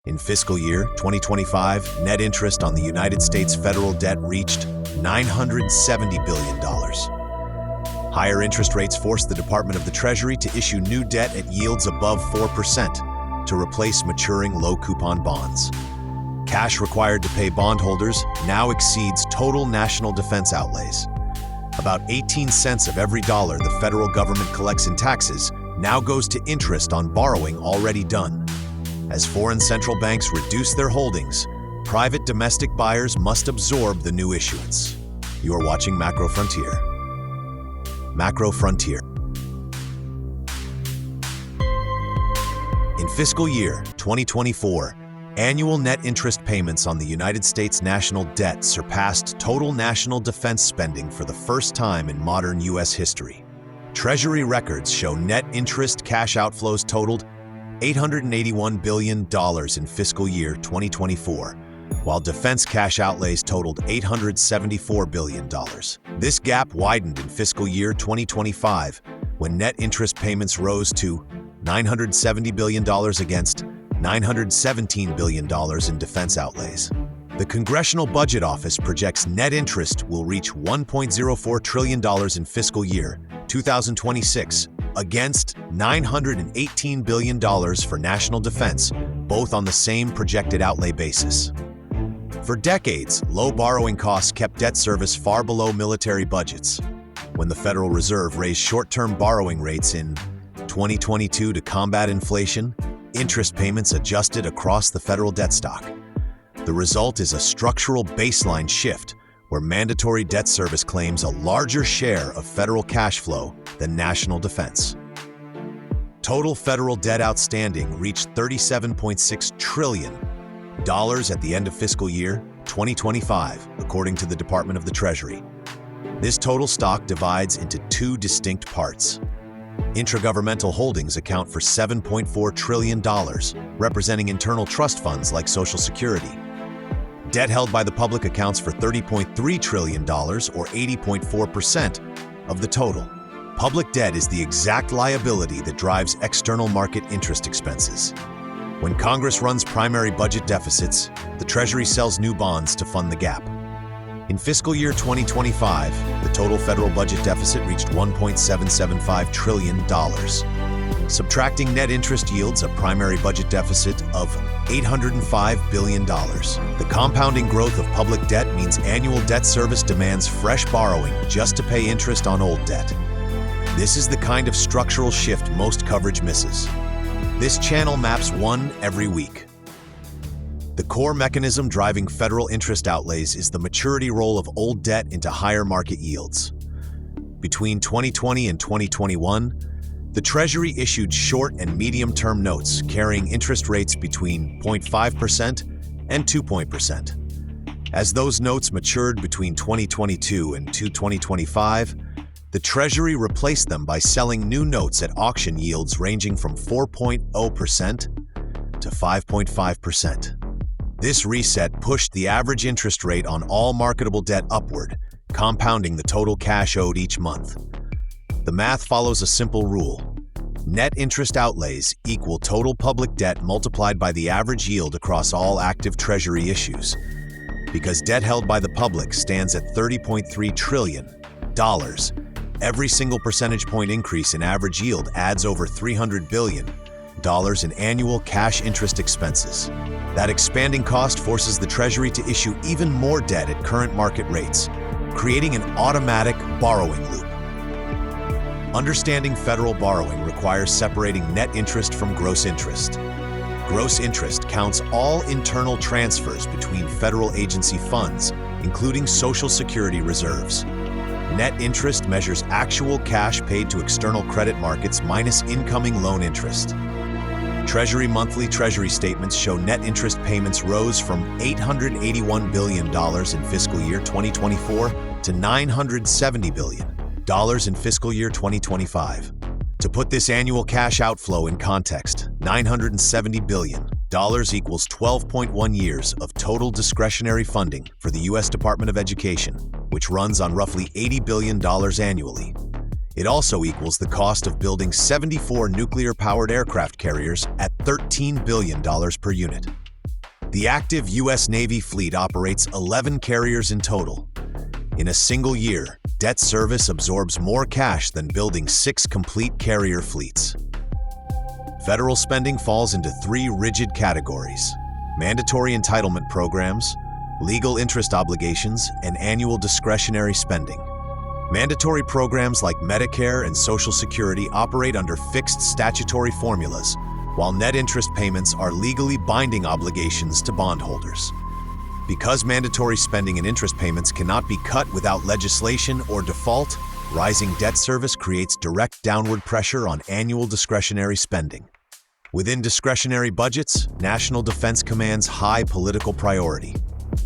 In fiscal year 2025, net interest on the United States federal debt reached $970 billion. Higher interest rates forced the Department of the Treasury to issue new debt at yields above 4% to replace maturing low-coupon bonds. Cash required to pay bondholders now exceeds total national defense outlays. About 18 cents of every dollar the federal government collects in taxes now goes to interest on borrowing already done. As foreign central banks reduce their holdings, private domestic buyers must absorb the new issuance. You are watching Macro Frontier. Macro Frontier. In fiscal year 2024, annual net interest payments on the United States national debt surpassed total national defense spending for the first time in modern U.S. history. Treasury records show net interest cash outflows totaled $881 billion in fiscal year 2024, while defense cash outlays totaled $874 billion. This gap widened in fiscal year 2025, when net interest payments rose to $970 billion against $917 billion in defense outlays. The Congressional Budget Office projects net interest will reach $1.04 trillion in fiscal year 2026, against $918 billion for national defense, both on the same projected outlay basis. For decades, low borrowing costs kept debt service far below military budgets. When the Federal Reserve raised short-term borrowing rates in 2022 to combat inflation, interest payments adjusted across the federal debt stock. The result is a structural baseline shift where mandatory debt service claims a larger share of federal cash flow than national defense. Total federal debt outstanding reached $37.6 trillion at the end of fiscal year 2025, according to the Department of the Treasury. This total stock divides into two distinct parts. Intragovernmental holdings account for $7.4 trillion, representing internal trust funds like Social Security. Debt held by the public accounts for $30.3 trillion, or 80.4% of the total. Public debt is the exact liability that drives external market interest expenses. When Congress runs primary budget deficits, the Treasury sells new bonds to fund the gap. In fiscal year 2025, the total federal budget deficit reached $1.775 trillion. Subtracting net interest yields a primary budget deficit of $805 billion. The compounding growth of public debt means annual debt service demands fresh borrowing just to pay interest on old debt. This is the kind of structural shift most coverage misses. This channel maps one every week. The core mechanism driving federal interest outlays is the maturity roll of old debt into higher market yields. Between 2020 and 2021, the Treasury issued short and medium-term notes carrying interest rates between 0.5% and 2%. As those notes matured between 2022 and 2025, the Treasury replaced them by selling new notes at auction yields ranging from 4.0% to 5.5%. This reset pushed the average interest rate on all marketable debt upward, compounding the total cash owed each month. The math follows a simple rule. Net interest outlays equal total public debt multiplied by the average yield across all active Treasury issues. Because debt held by the public stands at $30.3 trillion, every single percentage point increase in average yield adds over $300 billion in annual cash interest expenses. That expanding cost forces the Treasury to issue even more debt at current market rates, creating an automatic borrowing loop. Understanding federal borrowing requires separating net interest from gross interest. Gross interest counts all internal transfers between federal agency funds, including Social Security reserves. Net interest measures actual cash paid to external credit markets minus incoming loan interest. Treasury monthly Treasury statements show net interest payments rose from $881 billion in fiscal year 2024 to $970 billion in fiscal year 2025. To put this annual cash outflow in context, $970 billion equals 12.1 years of total discretionary funding for the U.S. Department of Education, which runs on roughly $80 billion annually. It also equals the cost of building 74 nuclear-powered aircraft carriers at $13 billion per unit. The active U.S. Navy fleet operates 11 carriers in total. In a single year, debt service absorbs more cash than building 6 complete carrier fleets. Federal spending falls into 3 rigid categories: mandatory entitlement programs, legal interest obligations, and annual discretionary spending. Mandatory programs like Medicare and Social Security operate under fixed statutory formulas, while net interest payments are legally binding obligations to bondholders. Because mandatory spending and interest payments cannot be cut without legislation or default, rising debt service creates direct downward pressure on annual discretionary spending. Within discretionary budgets, national defense commands high political priority.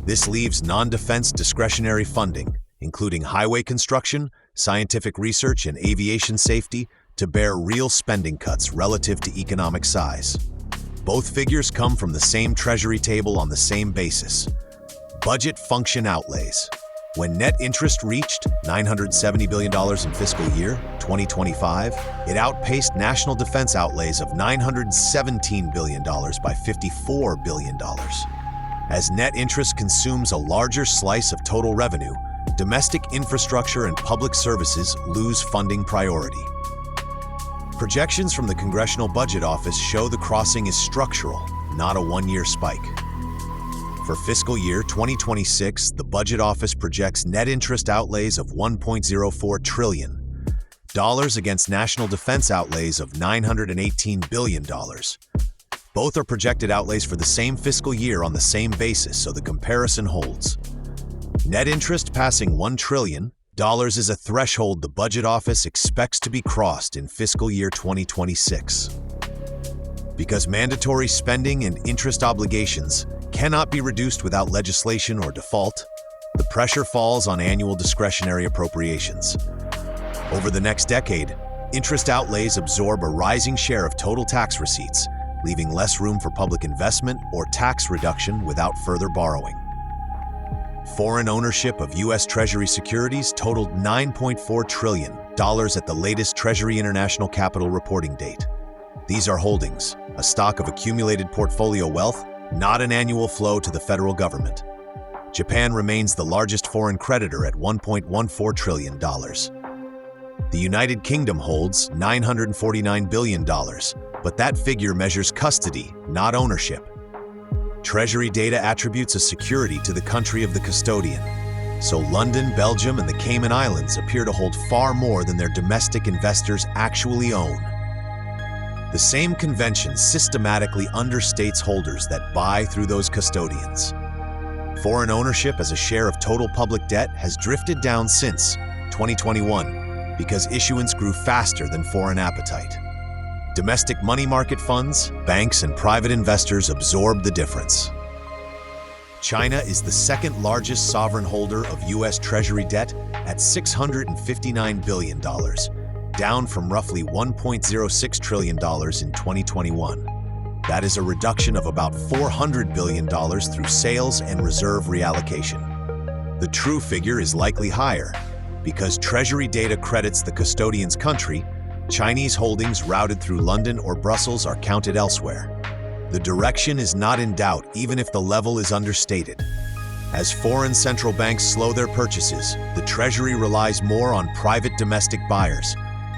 This leaves non-defense discretionary funding, including highway construction, scientific research, and aviation safety, to bear real spending cuts relative to economic size. Both figures come from the same Treasury table on the same basis: budget function outlays. When net interest reached $970 billion in fiscal year 2025, it outpaced national defense outlays of $917 billion by $54 billion. As net interest consumes a larger slice of total revenue, domestic infrastructure and public services lose funding priority. Projections from the Congressional Budget Office show the crossing is structural, not a one-year spike. For fiscal year 2026, the Budget Office projects net interest outlays of $1.04 trillion against national defense outlays of $918 billion. Both are projected outlays for the same fiscal year on the same basis, so the comparison holds. Net interest passing $1 trillion is a threshold the Budget Office expects to be crossed in fiscal year 2026. Because mandatory spending and interest obligations cannot be reduced without legislation or default, the pressure falls on annual discretionary appropriations. Over the next decade, interest outlays absorb a rising share of total tax receipts, leaving less room for public investment or tax reduction without further borrowing. Foreign ownership of U.S. Treasury securities totaled $9.4 trillion at the latest Treasury International Capital reporting date. These are holdings, a stock of accumulated portfolio wealth, not an annual flow to the federal government. Japan remains the largest foreign creditor at $1.14 trillion. The United Kingdom holds $949 billion, but that figure measures custody, not ownership. Treasury data attributes a security to the country of the custodian, so London, Belgium, and the Cayman Islands appear to hold far more than their domestic investors actually own. The same convention systematically understates holders that buy through those custodians. Foreign ownership as a share of total public debt has drifted down since 2021 because issuance grew faster than foreign appetite. Domestic money market funds, banks, and private investors absorb the difference. China is the second largest sovereign holder of U.S. Treasury debt at $659 billion, down from roughly $1.06 trillion in 2021. That is a reduction of about $400 billion through sales and reserve reallocation. The true figure is likely higher. Because Treasury data credits the custodian's country, Chinese holdings routed through London or Brussels are counted elsewhere. The direction is not in doubt, even if the level is understated. As foreign central banks slow their purchases, the Treasury relies more on private domestic buyers,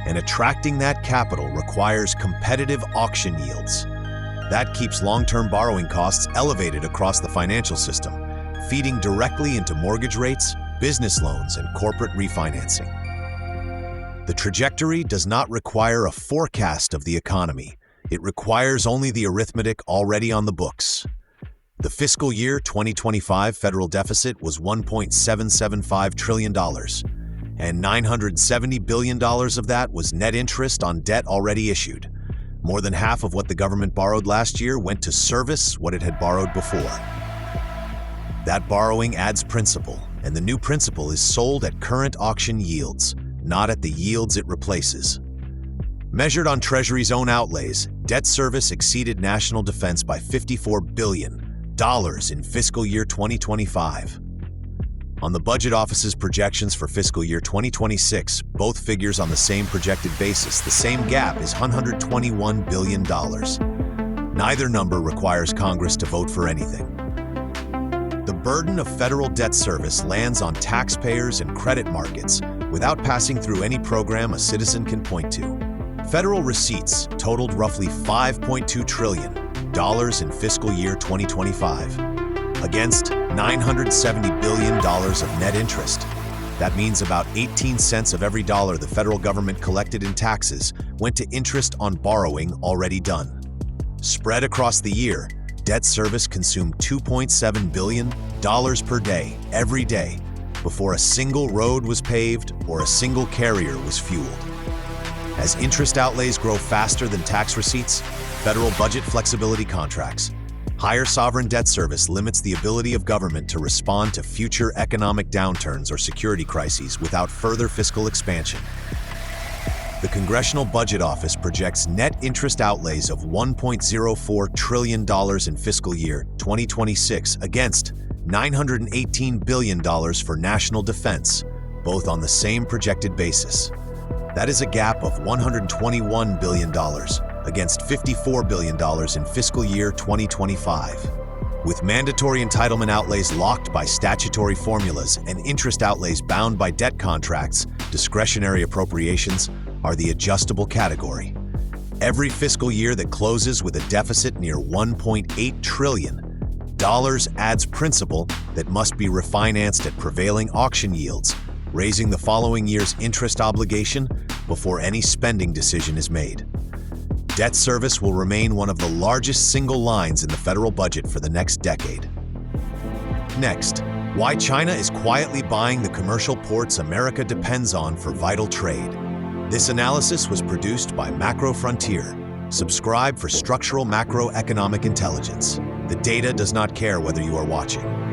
and attracting that capital requires competitive auction yields. That keeps long-term borrowing costs elevated across the financial system, feeding directly into mortgage rates, business loans, and corporate refinancing. The trajectory does not require a forecast of the economy. It requires only the arithmetic already on the books. The fiscal year 2025 federal deficit was $1.775 trillion, and $970 billion of that was net interest on debt already issued. More than half of what the government borrowed last year went to service what it had borrowed before. That borrowing adds principal, and the new principal is sold at current auction yields, not at the yields it replaces. Measured on Treasury's own outlays, debt service exceeded national defense by $54 billion in fiscal year 2025. On the Budget Office's projections for fiscal year 2026, both figures on the same projected basis, the same gap is $121 billion. Neither number requires Congress to vote for anything. The burden of federal debt service lands on taxpayers and credit markets without passing through any program a citizen can point to. Federal receipts totaled roughly $5.2 trillion in fiscal year 2025, against $970 billion of net interest. That means about 18 cents of every dollar the federal government collected in taxes went to interest on borrowing already done. Spread across the year, debt service consumed $2.7 billion per day, every day, before a single road was paved or a single carrier was fueled. As interest outlays grow faster than tax receipts, federal budget flexibility contracts. Higher sovereign debt service limits the ability of government to respond to future economic downturns or security crises without further fiscal expansion. The Congressional Budget Office projects net interest outlays of $1.04 trillion in fiscal year 2026 against $918 billion for national defense, both on the same projected basis. That is a gap of $121 billion against $54 billion in fiscal year 2025. With mandatory entitlement outlays locked by statutory formulas and interest outlays bound by debt contracts, discretionary appropriations are the adjustable category. Every fiscal year that closes with a deficit near $1.8 trillion adds principal that must be refinanced at prevailing auction yields, raising the following year's interest obligation before any spending decision is made. Debt service will remain one of the largest single lines in the federal budget for the next decade. Next, why China is quietly buying the commercial ports America depends on for vital trade. This analysis was produced by Macro Frontier. Subscribe for structural macroeconomic intelligence. The data does not care whether you are watching.